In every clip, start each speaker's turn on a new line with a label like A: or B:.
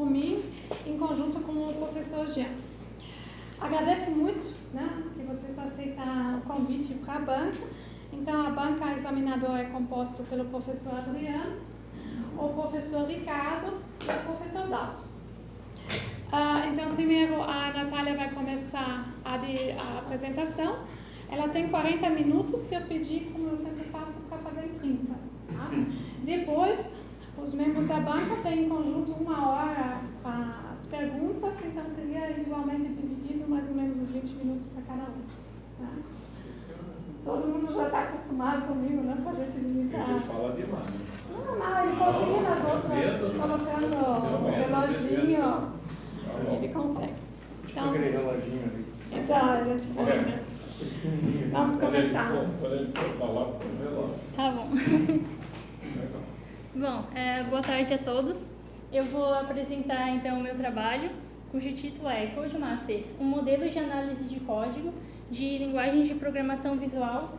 A: por mim, em conjunto com o professor Jean. Agradeço muito, né, que vocês aceitaram o convite para a banca. Então, a banca examinadora é composta pelo professor Adriano, o professor Ricardo e o professor Dalton. Então, primeiro, a Natália vai começar a apresentação. Ela tem 40 minutos, se eu pedir, como eu sempre faço, para fazer em 30. Tá? Depois, os membros da banca têm em conjunto 1 hora para as perguntas, então seria igualmente dividido mais ou menos uns 20 minutos para cada um. Tá? Todo mundo já está acostumado comigo, né? Para a gente limitar.
B: Ele fala demais.
A: Não, ele conseguiu nas outras, colocando o reloginho, ele consegue. Então,
C: aquele reloginho ali.
A: Então, a gente pode. Vamos começar.
B: Quando ele for falar, veloz.
D: Tá bom. Bom, boa tarde a todos. Eu vou apresentar então o meu trabalho, cujo título é CodeMaster, um modelo de análise de código de linguagens de programação visual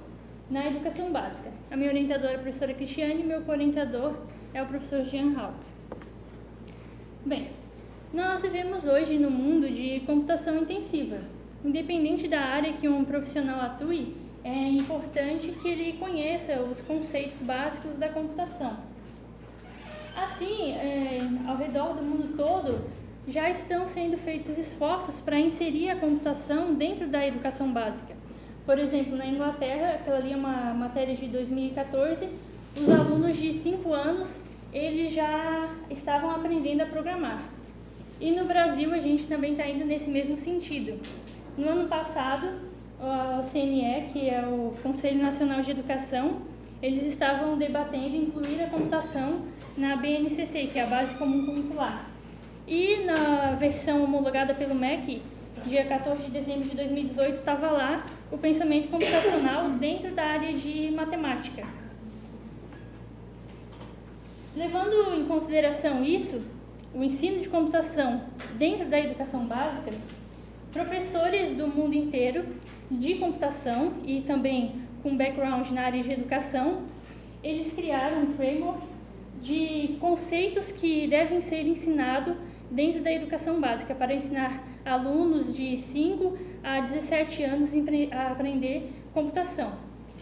D: na educação básica. A minha orientadora é a professora Cristiane e meu co-orientador é o professor Jean Hauck. Bem, nós vivemos hoje no mundo de computação intensiva. Independente da área que um profissional atue, é importante que ele conheça os conceitos básicos da computação. Assim, ao redor do mundo todo, já estão sendo feitos esforços para inserir a computação dentro da educação básica. Por exemplo, na Inglaterra, aquela ali é uma matéria de 2014, os alunos de 5 anos, eles já estavam aprendendo a programar. E no Brasil, a gente também está indo nesse mesmo sentido. No ano passado, o CNE, que é o Conselho Nacional de Educação, eles estavam debatendo incluir a computação na BNCC, que é a Base Comum Curricular. E na versão homologada pelo MEC, dia 14 de dezembro de 2018, estava lá o pensamento computacional dentro da área de matemática. Levando em consideração isso, o ensino de computação dentro da educação básica, professores do mundo inteiro de computação e também com background na área de educação, eles criaram um framework de conceitos que devem ser ensinados dentro da educação básica para ensinar alunos de 5 a 17 anos a aprender computação.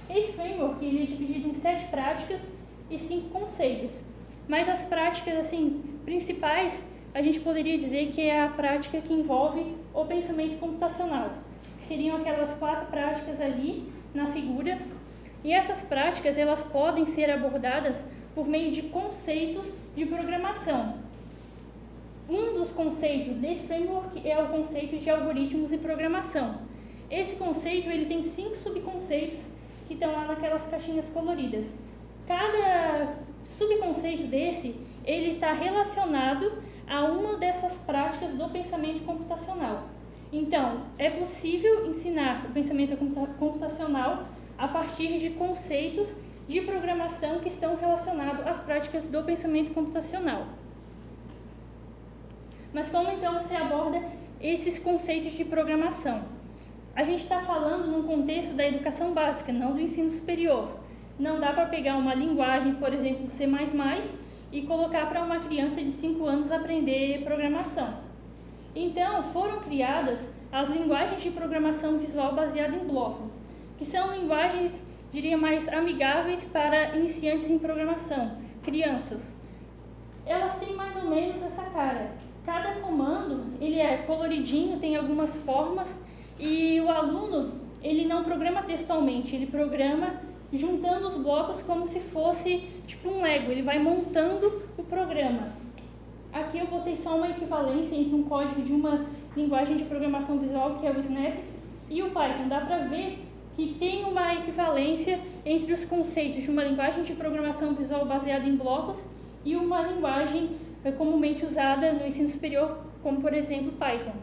D: Esse framework ele é dividido em 7 práticas e 5 conceitos, mas as práticas assim, principais a gente poderia dizer que é a prática que envolve o pensamento computacional, que seriam aquelas 4 práticas ali na figura, e essas práticas elas podem ser abordadas por meio de conceitos de programação. Um dos conceitos desse framework é o conceito de algoritmos e programação. Esse conceito ele tem 5 subconceitos que estão lá naquelas caixinhas coloridas. Cada subconceito desse ele está relacionado a uma dessas práticas do pensamento computacional. Então, é possível ensinar o pensamento computacional a partir de conceitos de programação que estão relacionados às práticas do pensamento computacional. Mas como então você aborda esses conceitos de programação? A gente está falando num contexto da educação básica, não do ensino superior. Não dá para pegar uma linguagem, por exemplo, C++, e colocar para uma criança de 5 anos aprender programação. Então, foram criadas as linguagens de programação visual baseada em blocos, que são linguagens, diria, mais amigáveis para iniciantes em programação, crianças. Elas têm mais ou menos essa cara. Cada comando, ele é coloridinho, tem algumas formas, e o aluno, ele não programa textualmente, ele programa juntando os blocos como se fosse tipo um Lego, ele vai montando o programa. Aqui eu botei só uma equivalência entre um código de uma linguagem de programação visual, que é o Snap, e o Python. Dá para ver que tem uma equivalência entre os conceitos de uma linguagem de programação visual baseada em blocos e uma linguagem comumente usada no ensino superior, como por exemplo Python.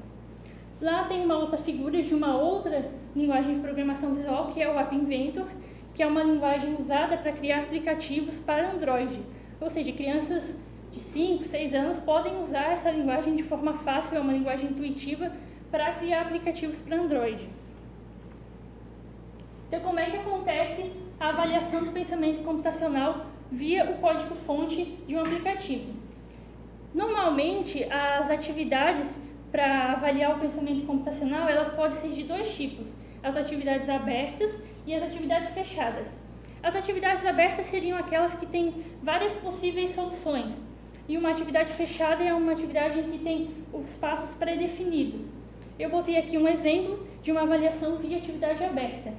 D: Lá tem uma outra figura de uma outra linguagem de programação visual, que é o App Inventor, que é uma linguagem usada para criar aplicativos para Android. Ou seja, crianças de 5, 6 anos podem usar essa linguagem de forma fácil, é uma linguagem intuitiva para criar aplicativos para Android. Então, como é que acontece a avaliação do pensamento computacional via o código-fonte de um aplicativo? Normalmente, as atividades para avaliar o pensamento computacional, elas podem ser de dois tipos, as atividades abertas e as atividades fechadas. As atividades abertas seriam aquelas que têm várias possíveis soluções, e uma atividade fechada é uma atividade em que tem os passos pré-definidos. Eu botei aqui um exemplo de uma avaliação via atividade aberta.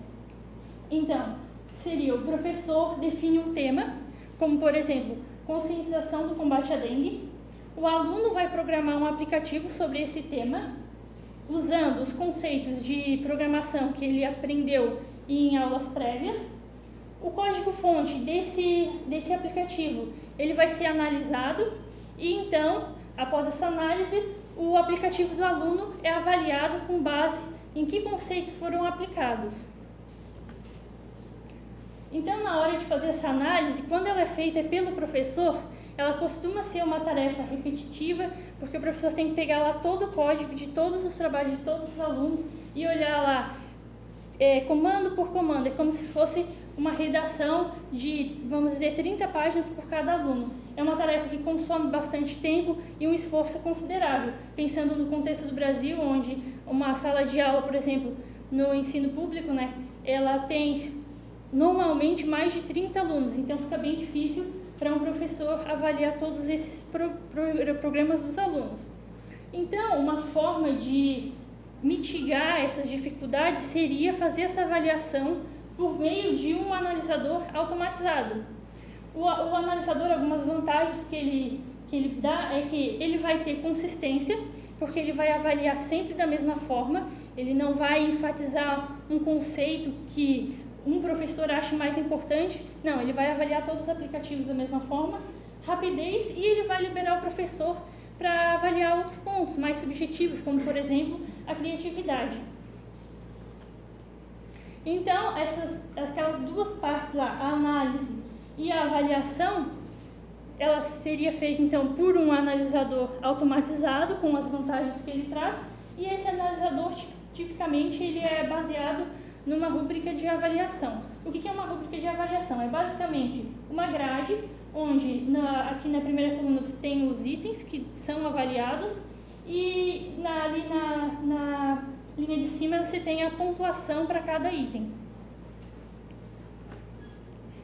D: Então, seria o professor define um tema, como por exemplo, conscientização do combate à dengue. O aluno vai programar um aplicativo sobre esse tema, usando os conceitos de programação que ele aprendeu em aulas prévias. O código-fonte desse aplicativo, ele vai ser analisado e então, após essa análise, o aplicativo do aluno é avaliado com base em que conceitos foram aplicados. Então, na hora de fazer essa análise, quando ela é feita pelo professor, ela costuma ser uma tarefa repetitiva, porque o professor tem que pegar lá todo o código de todos os trabalhos de todos os alunos e olhar lá comando por comando. É como se fosse uma redação de, vamos dizer, 30 páginas por cada aluno. É uma tarefa que consome bastante tempo e um esforço considerável, pensando no contexto do Brasil, onde uma sala de aula, por exemplo, no ensino público, né, ela tem normalmente mais de 30 alunos, então fica bem difícil para um professor avaliar todos esses programas dos alunos. Então, uma forma de mitigar essas dificuldades seria fazer essa avaliação por meio de um analisador automatizado. O analisador, algumas vantagens que ele dá é que ele vai ter consistência, porque ele vai avaliar sempre da mesma forma, ele não vai enfatizar um conceito que um professor acha mais importante, não, ele vai avaliar todos os aplicativos da mesma forma, rapidez, e ele vai liberar o professor para avaliar outros pontos mais subjetivos, como, por exemplo, a criatividade. Então, aquelas duas partes lá, a análise e a avaliação, ela seria feita, então, por um analisador automatizado, com as vantagens que ele traz, e esse analisador, tipicamente, ele é baseado numa rúbrica de avaliação. O que é uma rúbrica de avaliação? É basicamente uma grade, onde aqui na primeira coluna você tem os itens que são avaliados, e ali na linha de cima você tem a pontuação para cada item.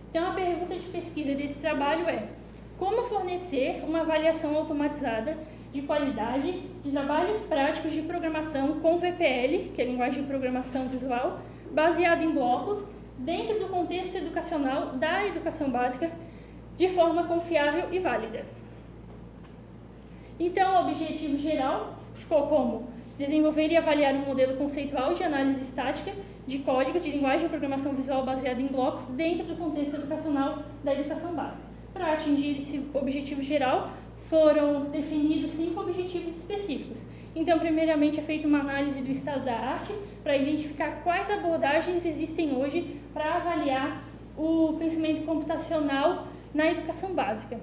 D: Então, a pergunta de pesquisa desse trabalho é: como fornecer uma avaliação automatizada de qualidade de trabalhos práticos de programação com VPL, que é a linguagem de programação visual, baseado em blocos, dentro do contexto educacional da educação básica, de forma confiável e válida. Então, o objetivo geral ficou como desenvolver e avaliar um modelo conceitual de análise estática de código de linguagem de programação visual baseado em blocos dentro do contexto educacional da educação básica. Para atingir esse objetivo geral, foram definidos 5 objetivos específicos. Então, primeiramente, é feita uma análise do estado da arte para identificar quais abordagens existem hoje para avaliar o pensamento computacional na educação básica.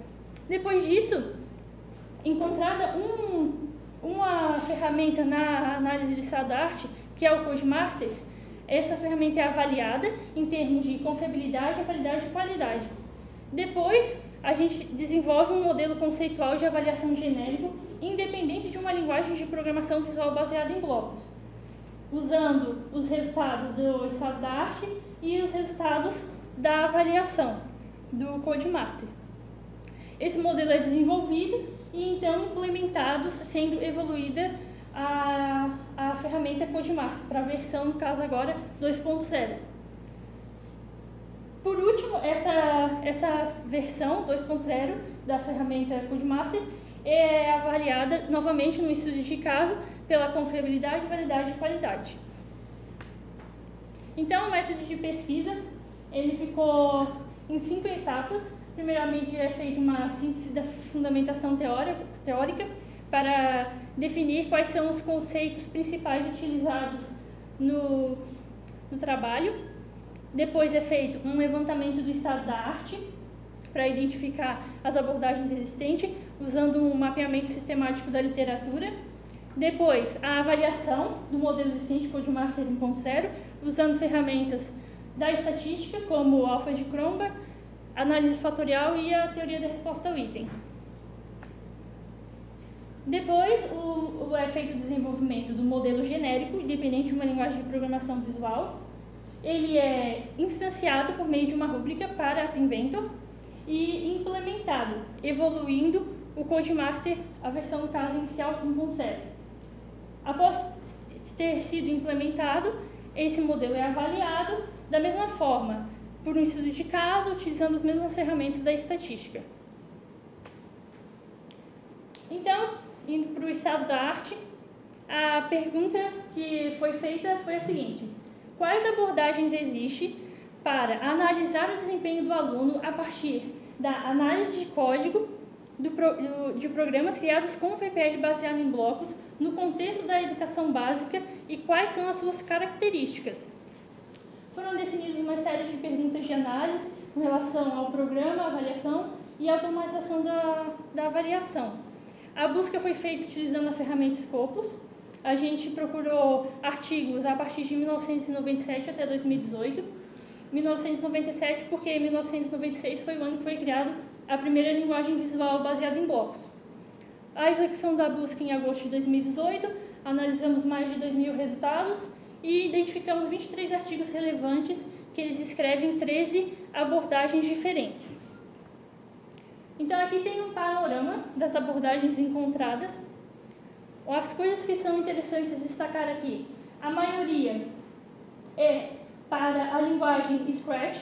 D: Depois disso, encontrada uma ferramenta na análise do estado da arte, que é o Codemaster, essa ferramenta é avaliada em termos de confiabilidade, validade e qualidade. Depois, a gente desenvolve um modelo conceitual de avaliação genérico independente de uma linguagem de programação visual baseada em blocos, usando os resultados do estado da arte e os resultados da avaliação do Codemaster. Esse modelo é desenvolvido e então implementado, sendo evoluída a ferramenta Codemaster para a versão, no caso agora, 2.0. Por último, essa versão 2.0 da ferramenta Codemaster é avaliada novamente no estudo de caso pela confiabilidade, validade e qualidade. Então, o método de pesquisa ele ficou em 5 etapas. Primeiramente, é feita uma síntese da fundamentação teórica para definir quais são os conceitos principais utilizados no trabalho. Depois é feito um levantamento do estado da arte para identificar as abordagens existentes, usando um mapeamento sistemático da literatura. Depois, a avaliação do modelo existente Codemaster 1.0, usando ferramentas da estatística, como o alfa de Cronbach, análise fatorial e a teoria da resposta ao item. Depois, é feito o desenvolvimento do modelo genérico, independente de uma linguagem de programação visual. Ele é instanciado por meio de uma rúbrica para App Inventor e implementado, evoluindo o Codemaster, a versão, no caso, inicial 1.0. Após ter sido implementado, esse modelo é avaliado da mesma forma, por um estudo de caso, utilizando as mesmas ferramentas da estatística. Então, indo para o estado da arte, a pergunta que foi feita foi a seguinte: quais abordagens existem para analisar o desempenho do aluno a partir da análise de código de programas criados com VPL baseado em blocos no contexto da educação básica e quais são as suas características? Foram definidas uma série de perguntas de análise com relação ao programa, avaliação e automatização da avaliação. A busca foi feita utilizando a ferramenta Scopus. A gente procurou artigos a partir de 1997 até 2018. 1997 porque 1996 foi o ano que foi criado a primeira linguagem visual baseada em blocos. A execução da busca em agosto de 2018, analisamos mais de 2.000 resultados e identificamos 23 artigos relevantes que eles escrevem 13 abordagens diferentes. Então aqui tem um panorama das abordagens encontradas. As coisas que são interessantes destacar aqui: a maioria é para a linguagem Scratch.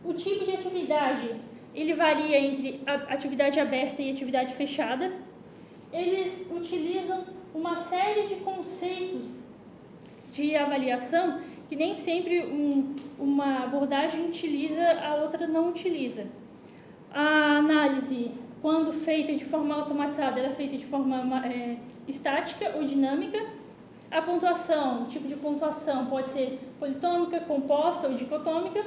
D: O tipo de atividade ele varia entre atividade aberta e atividade fechada. Eles utilizam uma série de conceitos de avaliação que nem sempre uma abordagem utiliza, a outra não utiliza. A análise, quando feita de forma automatizada, ela é feita de forma estática ou dinâmica. A pontuação, o tipo de pontuação pode ser politômica, composta ou dicotômica.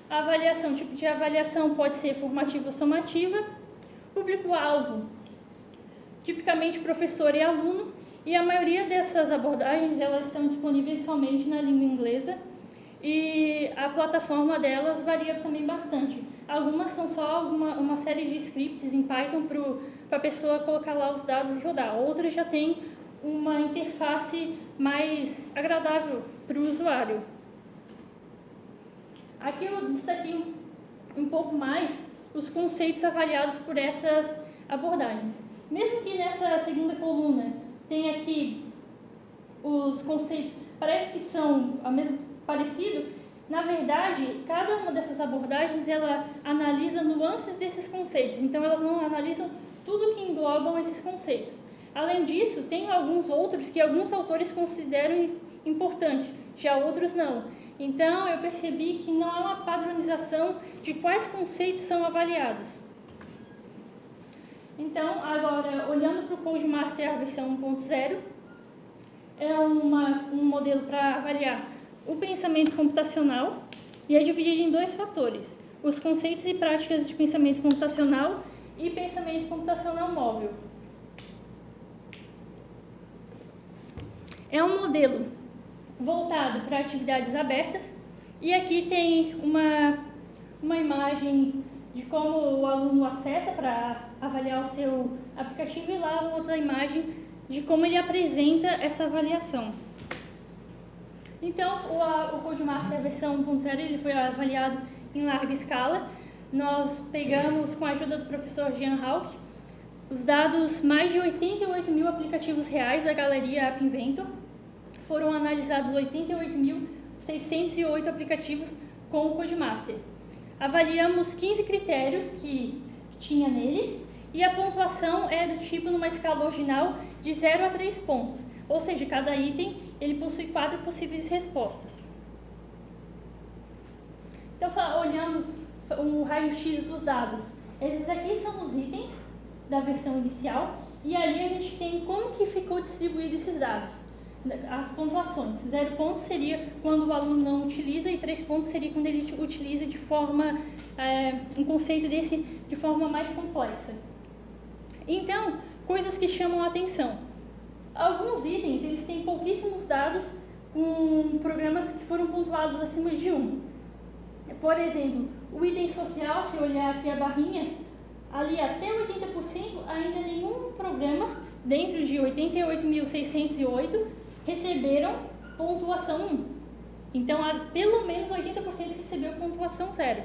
D: A avaliação, o tipo de avaliação pode ser formativa ou somativa. Público-alvo, tipicamente professor e aluno. E a maioria dessas abordagens elas estão disponíveis somente na língua inglesa. E a plataforma delas varia também bastante. Algumas são só uma série de scripts em Python para a pessoa colocar lá os dados e rodar. Outras já tem uma interface mais agradável para o usuário. Aqui eu destaquei um pouco mais os conceitos avaliados por essas abordagens. Mesmo que nessa segunda coluna tem aqui os conceitos, parece que são parecidos, na verdade, cada uma dessas abordagens ela analisa nuances desses conceitos, então elas não analisam tudo que englobam esses conceitos. Além disso, tem alguns outros que alguns autores consideram importantes, já outros não. Então, eu percebi que não há uma padronização de quais conceitos são avaliados. Então, agora, olhando para o Codemaster, a versão 1.0, é um modelo para avaliar o pensamento computacional e é dividido em dois fatores: os conceitos e práticas de pensamento computacional e pensamento computacional móvel. É um modelo voltado para atividades abertas e aqui tem uma imagem de como o aluno acessa para avaliar o seu aplicativo e lá outra imagem de como ele apresenta essa avaliação. Então, o Codemaster versão 1.0 ele foi avaliado em larga escala. Nós pegamos, com a ajuda do professor Jean Hauck, os dados, mais de 88.000 aplicativos reais da galeria App Inventor. Foram analisados 88.608 aplicativos com o Codemaster. Avaliamos 15 critérios que tinha nele e a pontuação é do tipo numa escala ordinal de 0 a 3 pontos, ou seja, cada item ele possui 4 possíveis respostas. Então, olhando o raio-x dos dados, esses aqui são os itens da versão inicial e ali a gente tem como que ficou distribuído esses dados. As pontuações, 0 pontos seria quando o aluno não utiliza e 3 pontos seria quando ele utiliza de forma, um conceito desse de forma mais complexa. Então, coisas que chamam a atenção. Alguns itens, eles têm pouquíssimos dados com programas que foram pontuados acima de 1. Por exemplo, o item social, se olhar aqui a barrinha, ali até 80% ainda nenhum programa dentro de 88.608, receberam pontuação 1. Então, pelo menos 80% recebeu pontuação 0.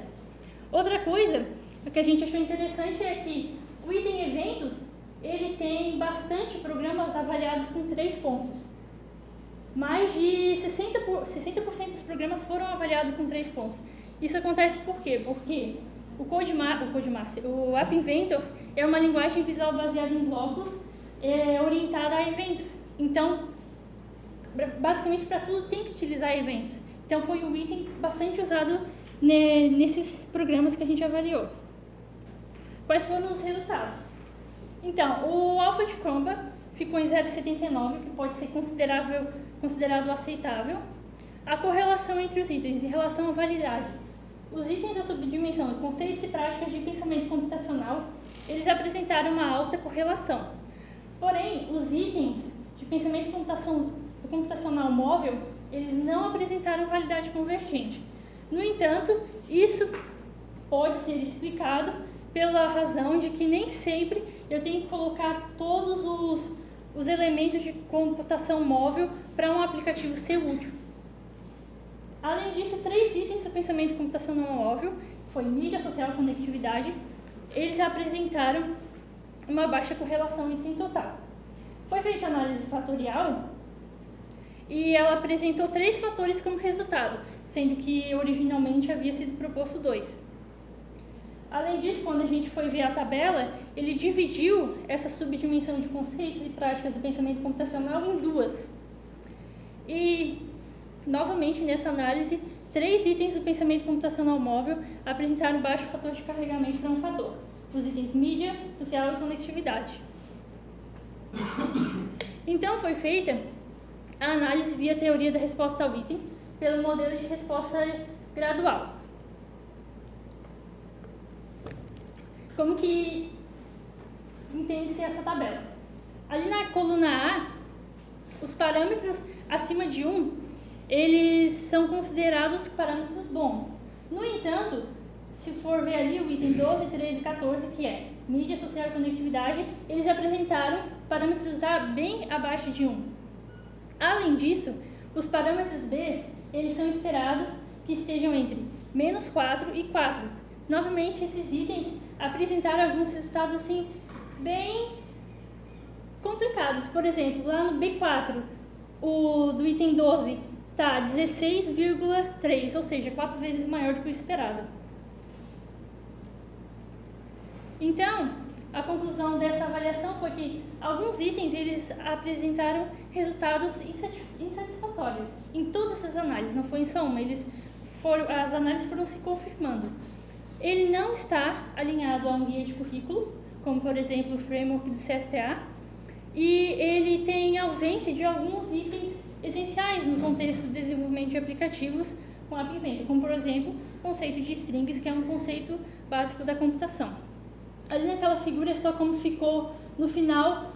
D: Outra coisa que a gente achou interessante é que o item eventos, ele tem bastante programas avaliados com 3 pontos. Mais de 60% dos programas foram avaliados com 3 pontos. Isso acontece por quê? Porque o App Inventor é uma linguagem visual baseada em blocos, orientada a eventos. Então, basicamente para tudo tem que utilizar eventos. Então, foi um item bastante usado nesses programas que a gente avaliou. Quais foram os resultados? Então, o alfa de Chromebook ficou em 0,79, que pode ser considerado aceitável. A correlação entre os itens em relação à validade. Os itens da subdimensão, conceitos e práticas de pensamento computacional, eles apresentaram uma alta correlação. Porém, os itens de pensamento computacional móvel, eles não apresentaram validade convergente. No entanto, isso pode ser explicado pela razão de que nem sempre eu tenho que colocar todos os elementos de computação móvel para um aplicativo ser útil. Além disso, 3 itens do pensamento computacional móvel, foi mídia social e conectividade, eles apresentaram uma baixa correlação item total. Foi feita análise fatorial e ela apresentou 3 fatores como resultado, sendo que originalmente havia sido proposto 2. Além disso, quando a gente foi ver a tabela, ele dividiu essa subdimensão de conceitos e práticas do pensamento computacional em 2. E, novamente, nessa análise, 3 itens do pensamento computacional móvel apresentaram baixo fator de carregamento para um fator. Os itens mídia, social e conectividade. Então, foi feita a análise via teoria da resposta ao item, pelo modelo de resposta gradual. Como que entende-se essa tabela? Ali na coluna A, os parâmetros acima de 1, eles são considerados parâmetros bons. No entanto, se for ver ali o item 12, 13 e 14, que é mídia social e conectividade, eles apresentaram parâmetros A bem abaixo de 1. Além disso, os parâmetros B, eles são esperados que estejam entre menos 4 e 4. Novamente, esses itens apresentaram alguns resultados assim, bem complicados. Por exemplo, lá no B4, o do item 12 está 16,3, ou seja, 4 vezes maior do que o esperado. Então, a conclusão dessa avaliação foi que alguns itens eles apresentaram resultados insatisfatórios em todas as análises, não foi em só uma, as análises foram se confirmando. Ele não está alinhado a um guia de currículo, como por exemplo o framework do CSTA, e ele tem ausência de alguns itens essenciais no contexto do desenvolvimento de aplicativos com App Inventor, como por exemplo o conceito de strings, que é um conceito básico da computação. Ali naquela figura é só como ficou no final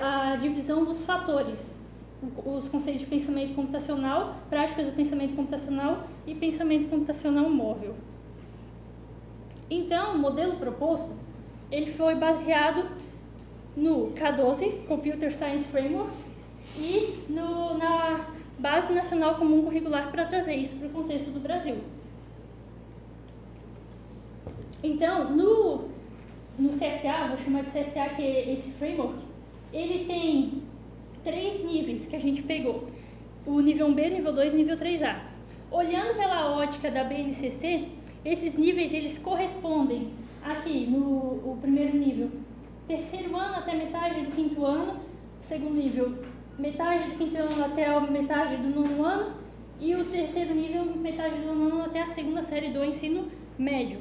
D: a divisão dos fatores, os conceitos de pensamento computacional, práticas do pensamento computacional e pensamento computacional móvel. Então, o modelo proposto, ele foi baseado no K12, Computer Science Framework, e na Base Nacional Comum Curricular, para trazer isso para o contexto do Brasil. Então, no CSA, vou chamar de CSA, que é esse framework, ele tem 3 níveis que a gente pegou. O nível 1B, nível 2 e nível 3A. Olhando pela ótica da BNCC, esses níveis eles correspondem aqui no primeiro nível, 3º ano até metade do 5º ano, o segundo nível, metade do 5º ano até a metade do 9º ano, e o 3º nível, metade do 9º ano até a 2ª série do ensino médio.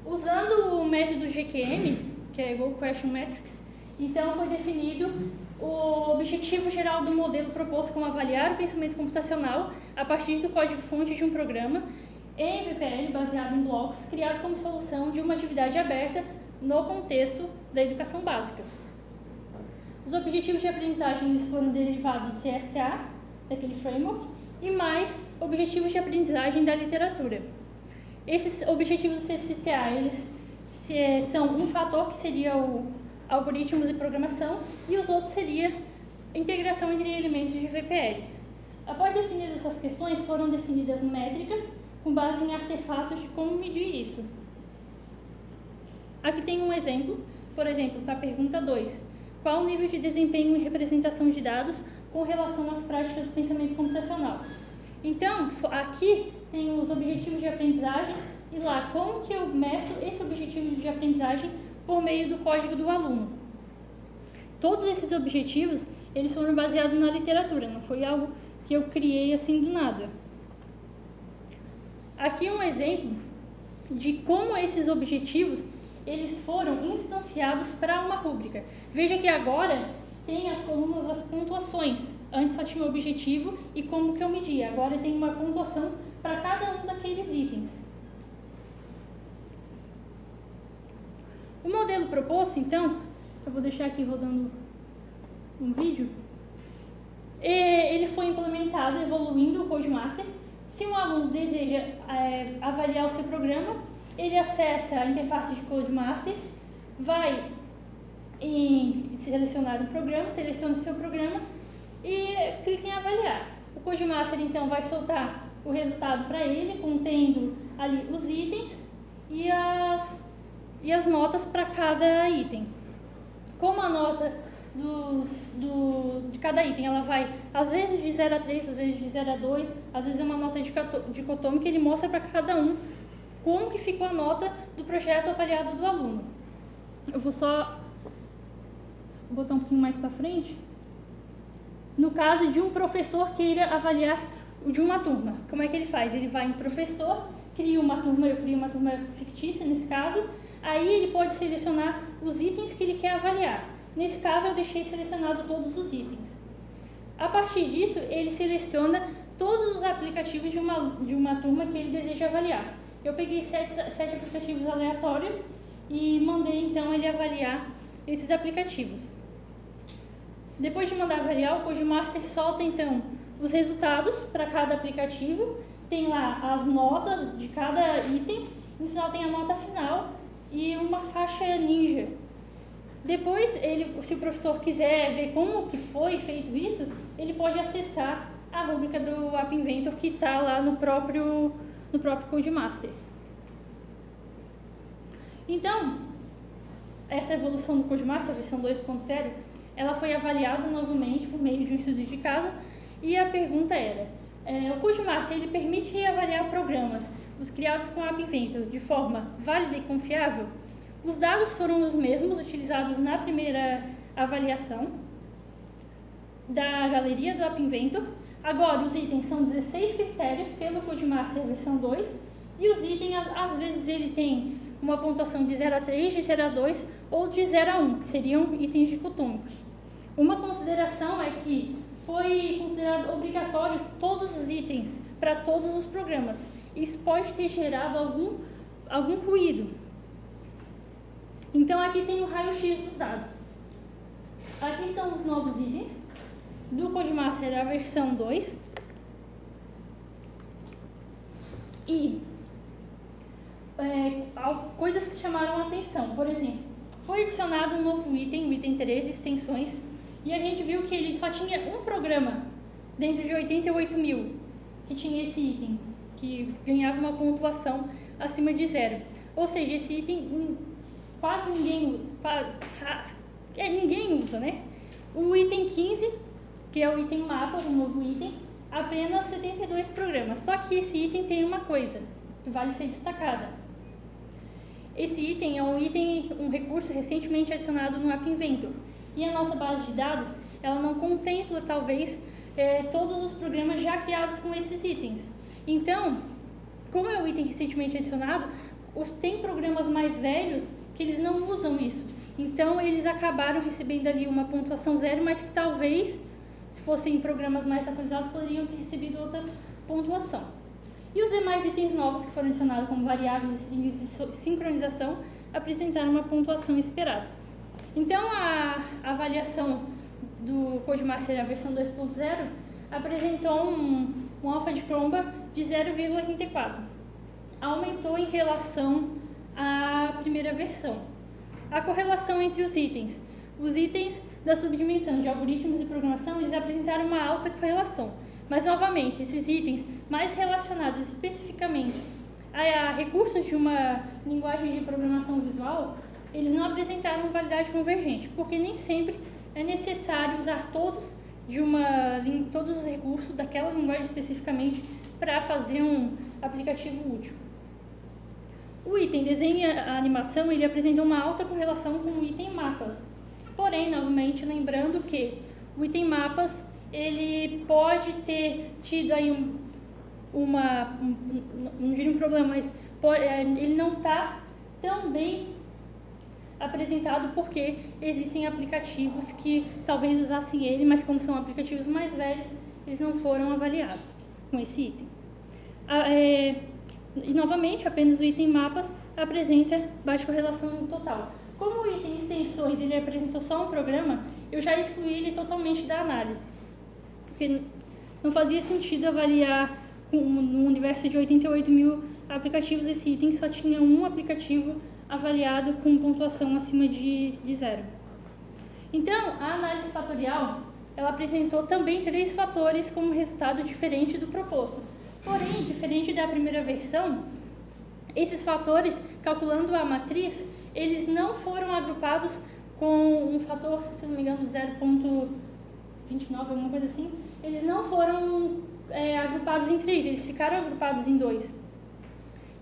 D: Usando o método GQM, que é Go Question Metrics, então foi definido o objetivo geral do modelo proposto como avaliar o pensamento computacional a partir do código-fonte de um programa em VPL baseado em blocos, criado como solução de uma atividade aberta no contexto da educação básica. Os objetivos de aprendizagem eles foram derivados do CSTA, daquele framework, e mais objetivos de aprendizagem da literatura. Esses objetivos do CSTA eles são um fator que seria o algoritmos e programação e os outros seria integração entre elementos de VPL. Após definir essas questões, foram definidas métricas com base em artefatos de como medir isso. Aqui tem um exemplo, por exemplo, para a pergunta 2. Qual o nível de desempenho em representação de dados com relação às práticas do pensamento computacional? Então, aqui tem os objetivos de aprendizagem e lá como que eu meço esse objetivo de aprendizagem por meio do código do aluno. Todos esses objetivos, eles foram baseados na literatura, não foi algo que eu criei assim do nada. Aqui um exemplo de como esses objetivos eles foram instanciados para uma rúbrica. Veja que agora tem as colunas das pontuações. Antes só tinha o objetivo e como que eu media. Agora tem uma pontuação para cada um daqueles itens. O modelo proposto, então, eu vou deixar aqui rodando um vídeo. Ele foi implementado evoluindo o CodeMaster. Se um aluno deseja avaliar o seu programa, ele acessa a interface de CodeMaster, vai em selecionar um programa, seleciona o seu programa e clica em avaliar. O CodeMaster então vai soltar o resultado para ele, contendo ali os itens e as notas para cada item. Como a nota de cada item, ela vai às vezes de 0 a 3, às vezes de 0 a 2, às vezes é uma nota dicotômica, ele mostra para cada um como que ficou a nota do projeto avaliado do aluno. Eu vou só botar um pouquinho mais para frente. No caso de um professor queira avaliar de uma turma, como é que ele faz? Ele vai em professor, cria uma turma, eu crio uma turma fictícia nesse caso, aí ele pode selecionar os itens que ele quer avaliar. Nesse caso eu deixei selecionado todos os itens. A partir disso, ele seleciona todos os aplicativos de uma turma que ele deseja avaliar. Eu peguei 7 aplicativos aleatórios e mandei então ele avaliar esses aplicativos. Depois de mandar avaliar, o CodeMaster solta então os resultados para cada aplicativo, tem lá as notas de cada item, no final tem a nota final e uma faixa ninja. Depois, se o professor quiser ver como que foi feito isso, ele pode acessar a rúbrica do App Inventor que está lá no próprio CodeMaster. Então, essa evolução do CodeMaster, a versão 2.0, ela foi avaliada novamente por meio de um estudo de caso e a pergunta era, o CodeMaster ele permite reavaliar programas, os criados com o App Inventor, de forma válida e confiável? Os dados foram os mesmos utilizados na primeira avaliação da galeria do App Inventor. Agora, os itens são 16 critérios pelo CodeMaster versão 2 e os itens, às vezes, ele tem uma pontuação de 0 a 3, de 0 a 2 ou de 0 a 1, que seriam itens dicotômicos. Uma consideração é que foi considerado obrigatório todos os itens para todos os programas. Isso pode ter gerado algum ruído. Então, aqui tem o raio-x dos dados. Aqui são os novos itens do CodeMaster, a versão 2. E coisas que chamaram a atenção. Por exemplo, foi adicionado um novo item, o item 13, extensões, e a gente viu que ele só tinha um programa dentro de 88 mil que tinha esse item, que ganhava uma pontuação acima de 0. Ou seja, esse item quase ninguém usa, né? O item 15, que é o item mapas, um novo item, apenas 72 programas. Só que esse item tem uma coisa que vale ser destacada. Esse item é um recurso recentemente adicionado no App Inventor. E a nossa base de dados, ela não contempla, talvez, todos os programas já criados com esses itens. Então, como é um item recentemente adicionado, tem programas mais velhos que eles não usam isso. Então, eles acabaram recebendo ali uma pontuação 0, mas que talvez, se fossem programas mais atualizados, poderiam ter recebido outra pontuação. E os demais itens novos que foram adicionados, como variáveis, strings e sincronização, apresentaram uma pontuação esperada. Então, a avaliação do CodeMaster, a versão 2.0, apresentou um alpha de Chromba de 0,84. Aumentou em relação à primeira versão. A correlação entre os itens. Os itens da subdimensão de algoritmos e programação, eles apresentaram uma alta correlação. Mas, novamente, esses itens mais relacionados especificamente a recursos de uma linguagem de programação visual, eles não apresentaram validade convergente, porque nem sempre é necessário usar todos os recursos daquela linguagem especificamente para fazer um aplicativo útil. O item desenho e animação, ele apresenta uma alta correlação com o item mapas. Porém, novamente, lembrando que o item mapas, ele pode ter tido aí não diria um problema, mas ele não está tão bem apresentado porque existem aplicativos que talvez usassem ele, mas como são aplicativos mais velhos, eles não foram avaliados com esse item. E novamente, apenas o item mapas apresenta baixa correlação total. Como o item extensões ele apresentou só um programa, eu já excluí ele totalmente da análise, porque não fazia sentido avaliar no universo de 88 mil aplicativos esse item, só tinha um aplicativo avaliado com pontuação acima de 0. Então, a análise fatorial, ela apresentou também 3 fatores como resultado diferente do proposto. Porém, diferente da primeira versão, esses fatores, calculando a matriz, eles não foram agrupados com um fator, se não me engano, 0.29, alguma coisa assim. Eles não foram agrupados em 3, eles ficaram agrupados em 2.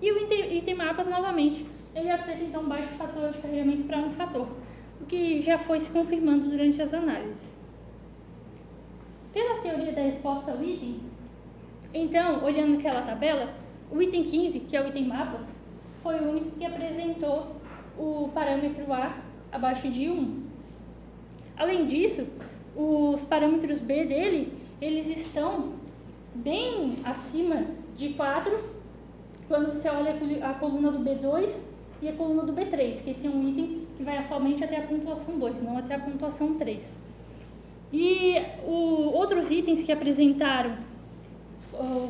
D: E o item mapas, novamente, ele apresentou um baixo fator de carregamento para um fator, o que já foi se confirmando durante as análises. Pela teoria da resposta ao item, então, olhando aquela tabela, o item 15, que é o item mapas, foi o único que apresentou o parâmetro A abaixo de 1. Além disso, os parâmetros B dele, eles estão bem acima de 4 quando você olha a coluna do B2 e a coluna do B3, que esse é um item que vai somente até a pontuação 2, não até a pontuação 3. E outros itens que apresentaram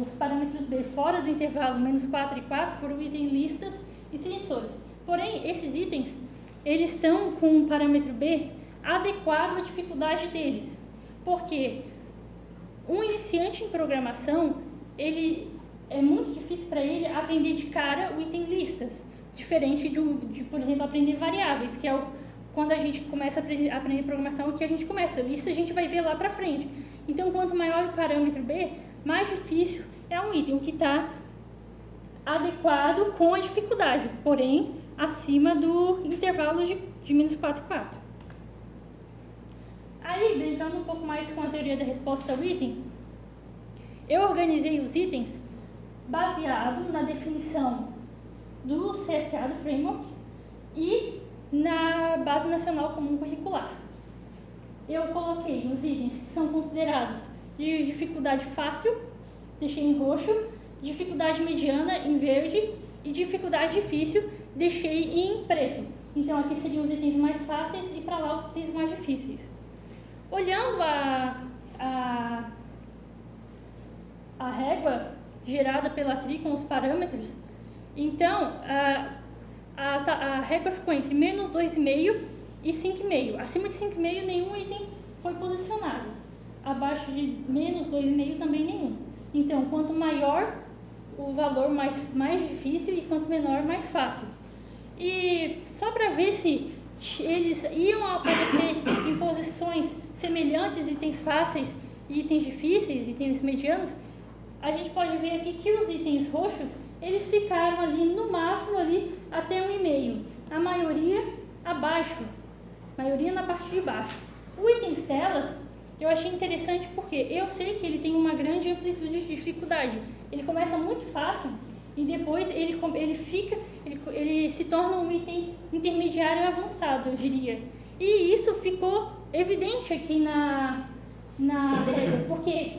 D: os parâmetros B fora do intervalo menos 4 e 4 foram itens listas e sensores. Porém, esses itens, eles estão com um parâmetro B adequado à dificuldade deles. Porque um iniciante em programação, é muito difícil para ele aprender de cara o item listas, diferente de, por exemplo, aprender variáveis, que é quando a gente começa a aprender programação, o que a gente começa. Lista a gente vai ver lá para frente. Então, quanto maior o parâmetro B, mais difícil é um item, o que está adequado com a dificuldade, porém, acima do intervalo de menos 4 e 4. Aí, brincando um pouco mais com a teoria da resposta ao item, eu organizei os itens baseado na definição do CSA, do Framework, e na Base Nacional Comum Curricular. Eu coloquei os itens que são considerados de dificuldade fácil, deixei em roxo, dificuldade mediana em verde e dificuldade difícil, deixei em preto. Então, aqui seriam os itens mais fáceis e para lá os itens mais difíceis. Olhando a régua gerada pela TRI com os parâmetros, então, a régua ficou entre menos 2,5 e 5,5. Acima de 5,5, nenhum item foi posicionado. Abaixo de menos 2,5, também nenhum. Então, quanto maior o valor, mais difícil, e quanto menor, mais fácil. E só para ver se eles iam aparecer em posições semelhantes, itens fáceis e itens difíceis, itens medianos, a gente pode ver aqui que os itens roxos, eles ficaram ali no máximo ali até 1,5. A maioria abaixo, a maioria na parte de baixo. O itens telas, eu achei interessante porque eu sei que ele tem uma grande amplitude de dificuldade. Ele começa muito fácil e depois ele se torna um item intermediário avançado, eu diria. E isso ficou evidente aqui na regra, porque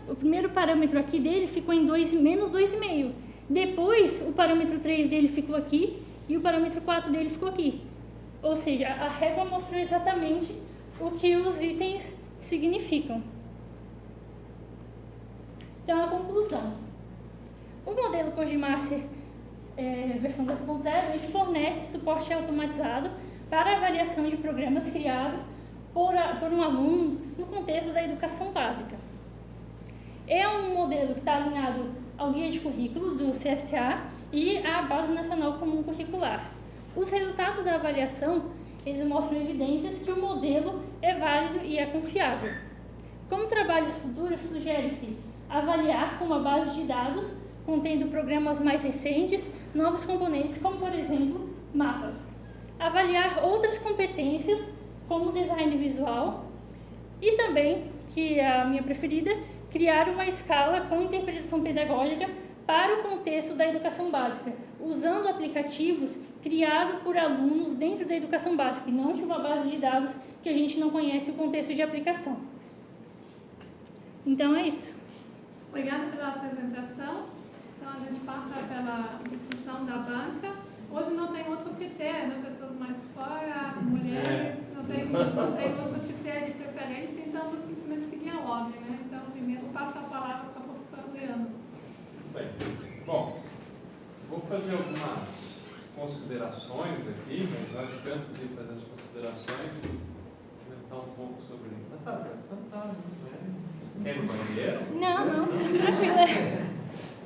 D: o primeiro parâmetro aqui dele ficou em menos 2,5. Depois, o parâmetro 3 dele ficou aqui e o parâmetro 4 dele ficou aqui. Ou seja, a régua mostrou exatamente o que os itens significam. Então, a conclusão. O modelo Code Master versão 2.0, ele fornece suporte automatizado para avaliação de programas criados por um aluno no contexto da educação básica. É um modelo que está alinhado ao guia de currículo do CSTA e à Base Nacional Comum Curricular. Os resultados da avaliação, eles mostram evidências que o modelo é válido e é confiável. Como trabalhos futuros, sugere-se avaliar com uma base de dados contendo programas mais recentes, novos componentes, como, por exemplo, mapas. Avaliar outras competências, como design visual, e também, que é a minha preferida, criar uma escala com interpretação pedagógica para o contexto da educação básica, usando aplicativos criados por alunos dentro da educação básica, e não de uma base de dados que a gente não conhece o contexto de aplicação. Então é isso.
A: Obrigada pela apresentação. Então a gente passa pela discussão da banca. Hoje não tem outro critério, né? Pessoas mais fora, mulheres, não tem outro critério de preferência, então vou simplesmente seguir a ordem, né? Então primeiro passo a palavra para a professora Adriana.
B: Bem, bom, vou fazer algumas considerações aqui, mas acho que antes de fazer as considerações, comentar um pouco sobre... Natália, você não está, né? Quer ir no banheiro?
D: Não, tranquila.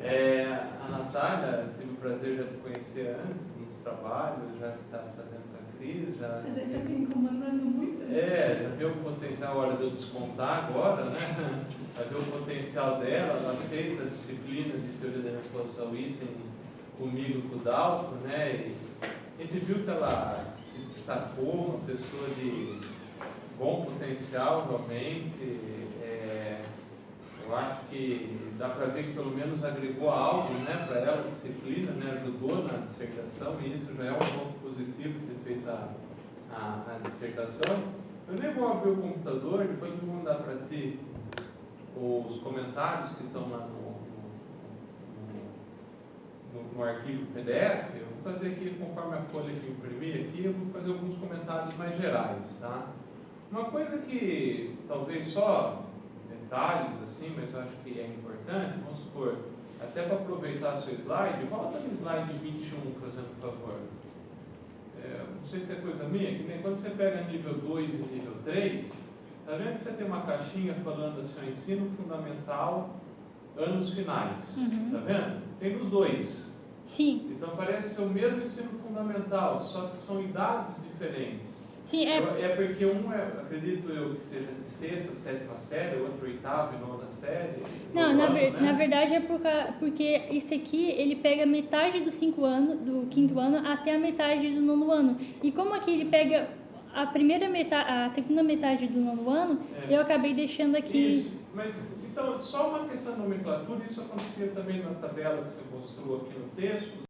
B: A Natália, tive o prazer de a conhecer antes, nos trabalhos, já está fazendo com a Cris, já...
A: A gente está te incomodando muito, né?
B: Já viu o potencial, hora de eu descontar agora, né? Já viu o potencial dela, ela fez a disciplina de teoria da resposta ao item comigo e com o Dalton, né? E a gente viu que ela se destacou, uma pessoa de bom potencial, realmente. Eu acho que dá para ver que pelo menos agregou algo, né, para ela, a disciplina, né, ajudou na dissertação, e isso já é um ponto positivo ter feito a dissertação. Eu nem vou abrir o computador, depois eu vou mandar para ti os comentários que estão lá no arquivo PDF. Eu vou fazer aqui, conforme a folha que eu imprimi aqui, eu vou fazer alguns comentários mais gerais, tá? Uma coisa que talvez só detalhes assim, mas eu acho que é importante, vamos supor, até para aproveitar seu slide, volta no slide 21, fazendo um favor. Não sei se é coisa minha, que nem quando você pega nível 2 e nível 3, tá vendo que você tem uma caixinha falando assim, ó, ensino fundamental, anos finais, tá vendo? Tem nos dois.
D: Sim.
B: Então parece ser o mesmo ensino fundamental, só que são idades diferentes.
D: Sim,
B: porque um acredito eu, que seja de sexta, sétima série, outro oitava e nona série.
D: Não, na verdade é porque esse aqui, ele pega metade do quinto ano até a metade do nono ano. E como aqui ele pega a segunda metade do nono ano, eu acabei deixando aqui...
B: Isso, mas então, só uma questão de nomenclatura, isso acontecia também na tabela que você mostrou aqui no texto.